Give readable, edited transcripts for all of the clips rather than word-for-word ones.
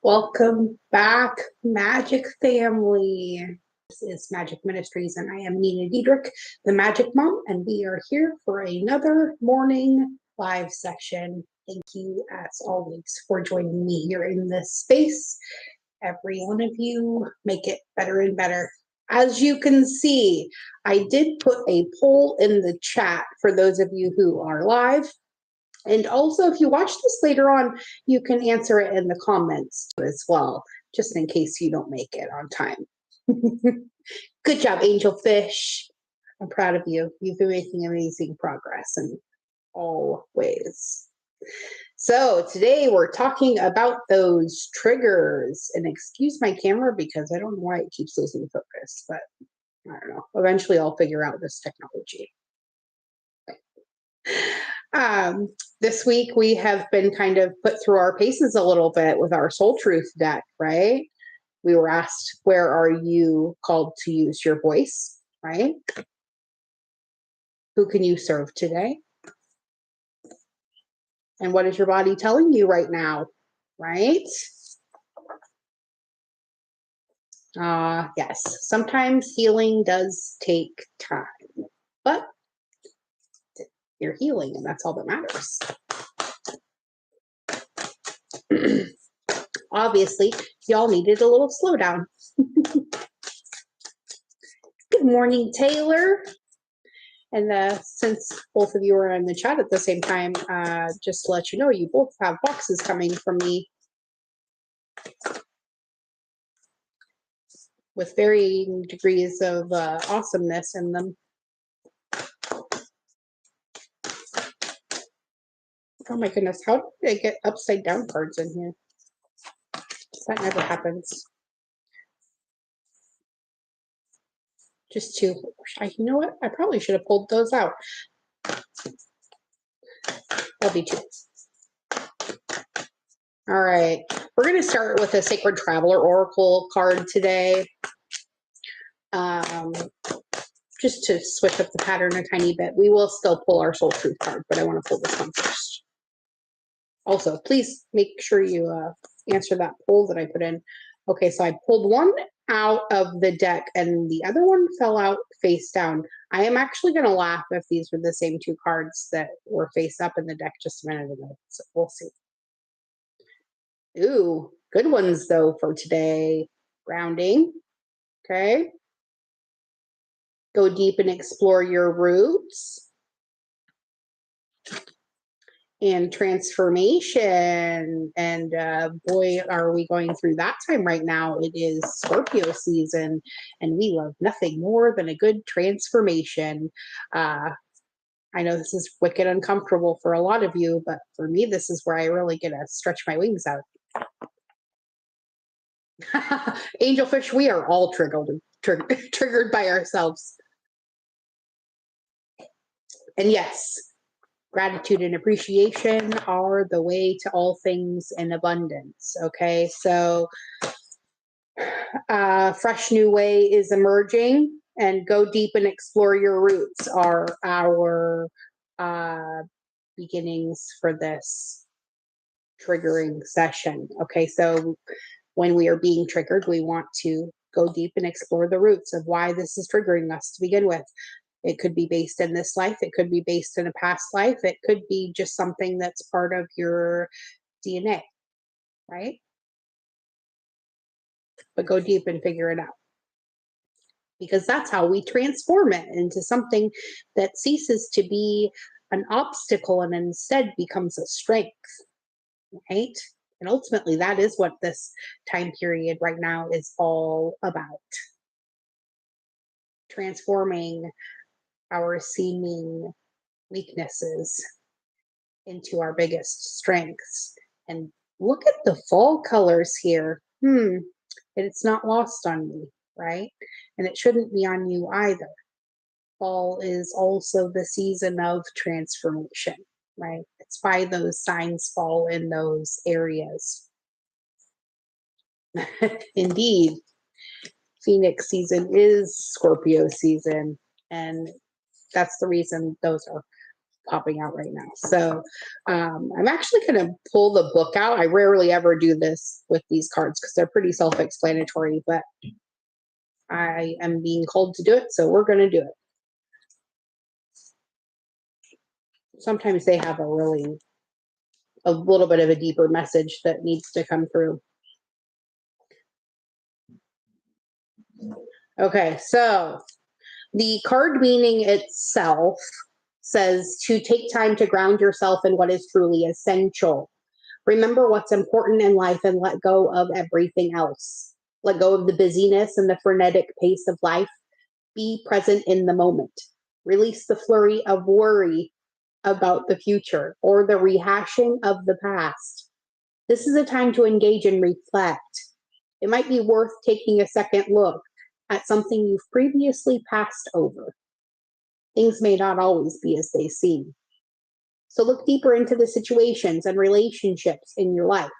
Welcome back, Magic Family. This is Magic Ministries, and I am Nina Diedrich, the Magic Mom, and we are here for another morning live session. Thank you, as always, for joining me here in this space. Every one of you make it better and better. As you can see, I did put a poll in the chat for those of you who are live. And also, if you watch this later on, you can answer it in the comments as well, just in case you don't make it on time. Good job, Angelfish. I'm proud of you. You've been making amazing progress in all ways. So today we're talking about those triggers. And excuse my camera because I don't know why it keeps losing focus, but I don't know. Eventually I'll figure out this technology. This week we have been kind of put through our paces a little bit with our Soul Truth deck, right? We were asked, where are you called to use your voice, right? Who can you serve today? And what is your body telling you right now, right? Yes, sometimes healing does take time, but you're healing and that's all that matters. Obviously, y'all needed a little slowdown. Good morning, Taylor. And since both of you are in the chat at the same time, just to let you know, you both have boxes coming from me with varying degrees of awesomeness in them. Oh my goodness, how did I get upside down cards in here? That never happens. Just two. You know what? I probably should have pulled those out. That'll be two. All right. We're going to start with a Sacred Traveler Oracle card today. Just to switch up the pattern a tiny bit. We will still pull our Soul Truth card, but I want to pull this one first. Also, please make sure you answer that poll that I put in. Okay, so I pulled one out of the deck and the other one fell out face down. I am actually going to laugh if these were the same two cards that were face up in the deck just a minute ago. So we'll see. Ooh, good ones though for today. Grounding. Okay. Go deep and explore your roots. And transformation. And boy, are we going through that time right now. It is Scorpio season, and we love nothing more than a good transformation. I know this is wicked uncomfortable for a lot of you, but for me, this is where I really get to stretch my wings out. Angelfish, we are all triggered by ourselves. And yes, gratitude and appreciation are the way to all things in abundance. Okay, so fresh new way is emerging, and go deep and explore your roots are our beginnings for this triggering session. Okay, so when we are being triggered, we want to go deep and explore the roots of why this is triggering us to begin with. It could be based in this life. It could be based in a past life. It could be just something that's part of your DNA, right? But go deep and figure it out. Because that's how we transform it into something that ceases to be an obstacle and instead becomes a strength, right? And ultimately, that is what this time period right now is all about. Transforming our seeming weaknesses into our biggest strengths. And look at the fall colors here. It's not lost on me, right? And it shouldn't be on you either. Fall is also the season of transformation, right? It's why those signs fall in those areas. Indeed, Phoenix season is Scorpio season, and that's the reason those are popping out right now. So I'm actually going to pull the book out. I rarely ever do this with these cards because they're pretty self-explanatory, but I am being called to do it, so we're going to do it. Sometimes they have a little bit of a deeper message that needs to come through. Okay, so the card meaning itself says to take time to ground yourself in what is truly essential. Remember what's important in life and let go of everything else. Let go of the busyness and the frenetic pace of life. Be present in the moment. Release the flurry of worry about the future or the rehashing of the past. This is a time to engage and reflect. It might be worth taking a second look at something you've previously passed over. Things may not always be as they seem. So look deeper into the situations and relationships in your life.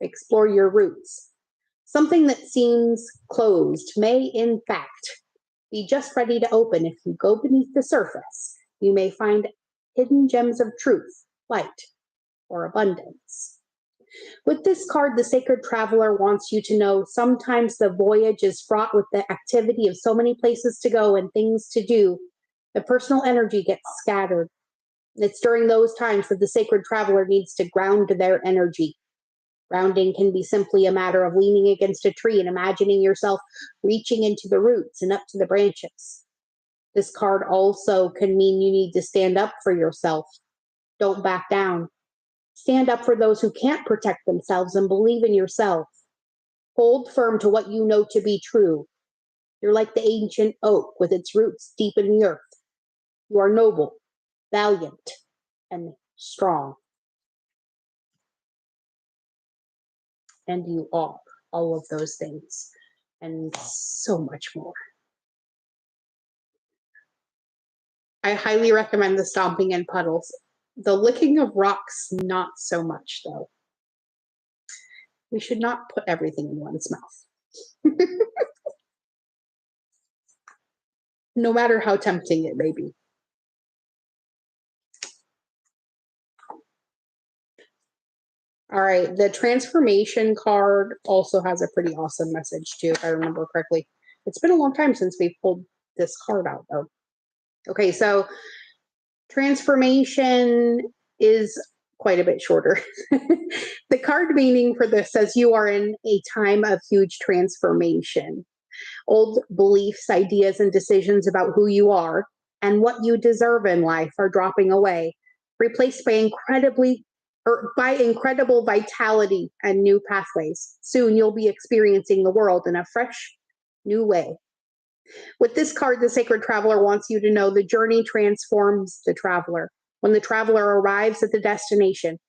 Explore your roots. Something that seems closed may, in fact, be just ready to open if you go beneath the surface. You may find hidden gems of truth, light, or abundance. With this card, the Sacred Traveler wants you to know sometimes the voyage is fraught with the activity of so many places to go and things to do. The personal energy gets scattered. It's during those times that the Sacred Traveler needs to ground their energy. Grounding can be simply a matter of leaning against a tree and imagining yourself reaching into the roots and up to the branches. This card also can mean you need to stand up for yourself. Don't back down. Stand up for those who can't protect themselves and believe in yourself. Hold firm to what you know to be true. You're like the ancient oak with its roots deep in the earth. You are noble, valiant, and strong. And you are all of those things and so much more. I highly recommend the stomping in puddles. The licking of rocks, not so much, though. We should not put everything in one's mouth. No matter how tempting it may be. All right, the transformation card also has a pretty awesome message too, if I remember correctly. It's been a long time since we pulled this card out, though. Okay, so transformation is quite a bit shorter. The card meaning for this says you are in a time of huge transformation. Old beliefs, ideas, and decisions about who you are and what you deserve in life are dropping away, replaced by incredible vitality and new pathways. Soon you'll be experiencing the world in a fresh, new way. With this card, the Sacred Traveler wants you to know the journey transforms the traveler. When the traveler arrives at the destination,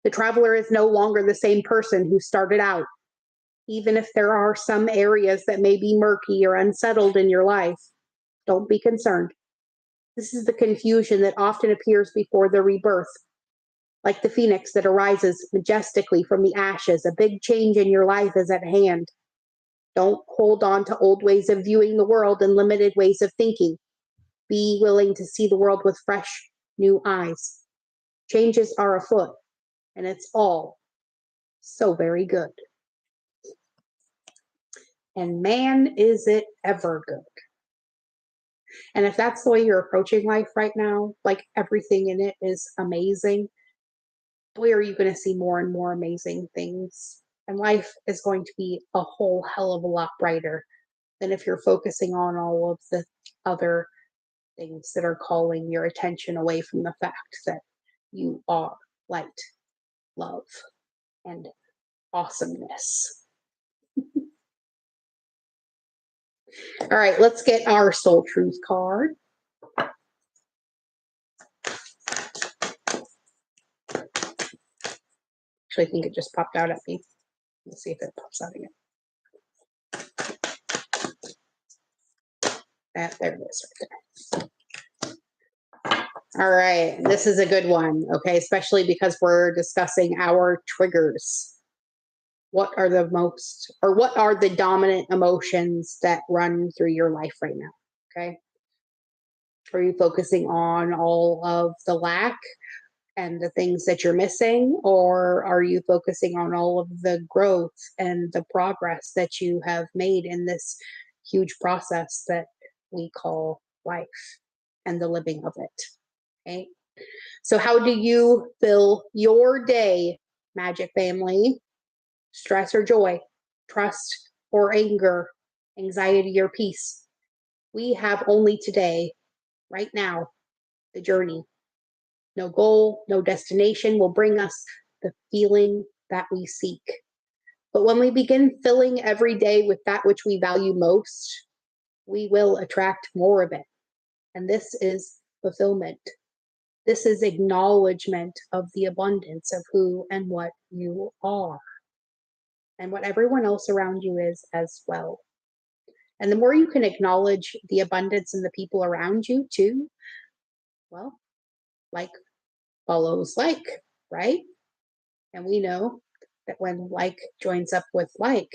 the traveler is no longer the same person who started out. Even if there are some areas that may be murky or unsettled in your life, don't be concerned. This is the confusion that often appears before the rebirth. Like the phoenix that arises majestically from the ashes, a big change in your life is at hand. Don't hold on to old ways of viewing the world and limited ways of thinking. Be willing to see the world with fresh, new eyes. Changes are afoot, and it's all so very good. And man, is it ever good. And if that's the way you're approaching life right now, like everything in it is amazing, boy, are you going to see more and more amazing things. And life is going to be a whole hell of a lot brighter than if you're focusing on all of the other things that are calling your attention away from the fact that you are light, love, and awesomeness. All right, let's get our soul truth card. Actually, I think it just popped out at me. Let's see if it pops out again. There it is right there. All right, this is a good one, okay, especially because we're discussing our triggers. What are the dominant emotions that run through your life right now, okay? Are you focusing on all of the lack and the things that you're missing, or are you focusing on all of the growth and the progress that you have made in this huge process that we call life and the living of it? Okay. So, how do you fill your day, Magic Family? Stress or joy, trust or anger, anxiety or peace? We have only today, right now, the journey. No goal, no destination will bring us the feeling that we seek. But when we begin filling every day with that which we value most, we will attract more of it. And this is fulfillment. This is acknowledgement of the abundance of who and what you are, and what everyone else around you is as well. And the more you can acknowledge the abundance in the people around you too, well, like follows like, right? And we know that when like joins up with like,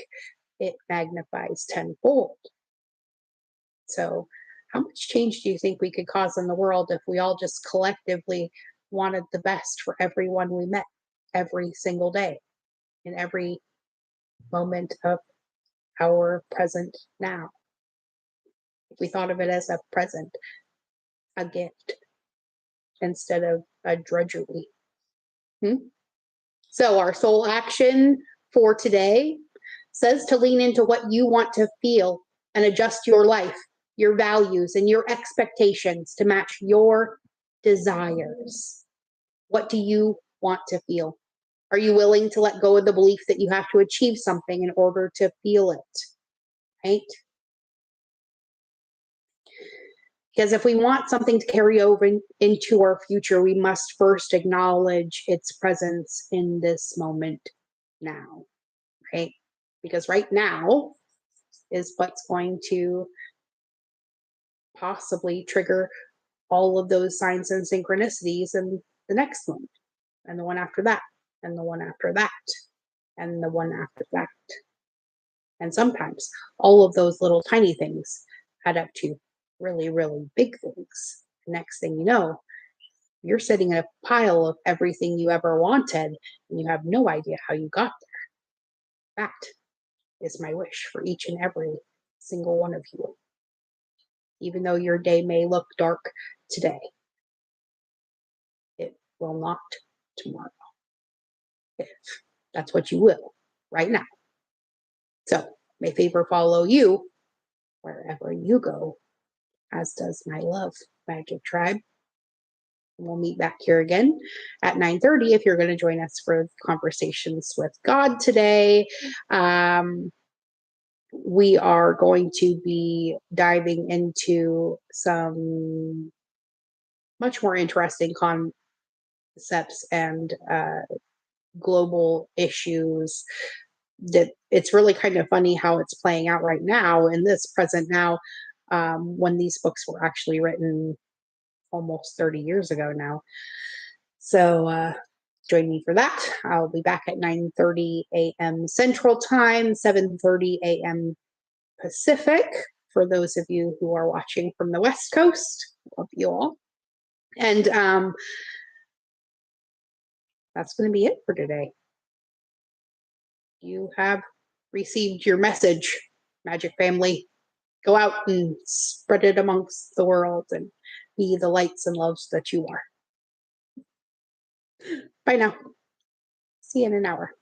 it magnifies tenfold. So, how much change do you think we could cause in the world if we all just collectively wanted the best for everyone we met every single day, in every moment of our present now? If we thought of it as a present, a gift, instead of a drudgery. So, our soul action for today says to lean into what you want to feel and adjust your life, your values, and your expectations to match your desires. What do you want to feel? Are you willing to let go of the belief that you have to achieve something in order to feel it? Right? Because if we want something to carry over into our future, we must first acknowledge its presence in this moment now, right? Because right now is what's going to possibly trigger all of those signs and synchronicities in the next one, and the one after that, and the one after that, and the one after that. And sometimes all of those little tiny things add up to really, really big things. The next thing you know, you're sitting in a pile of everything you ever wanted, and you have no idea how you got there. That is my wish for each and every single one of you. Even though your day may look dark today, it will not tomorrow, if that's what you will right now. So may favor follow you wherever you go, as does my love, Magic Tribe. And we'll meet back here again at 9:30 if you're going to join us for Conversations with God today. We are going to be diving into some much more interesting concepts and global issues that it's really kind of funny how it's playing out right now in this present now, when these books were actually written almost 30 years ago now. So join me for that. I'll be back at 9:30 a.m. Central Time, 7:30 a.m. Pacific, for those of you who are watching from the West Coast. Love you all. And that's going to be it for today. You have received your message, Magic Family. Go out and spread it amongst the world and be the lights and loves that you are. Bye now. See you in an hour.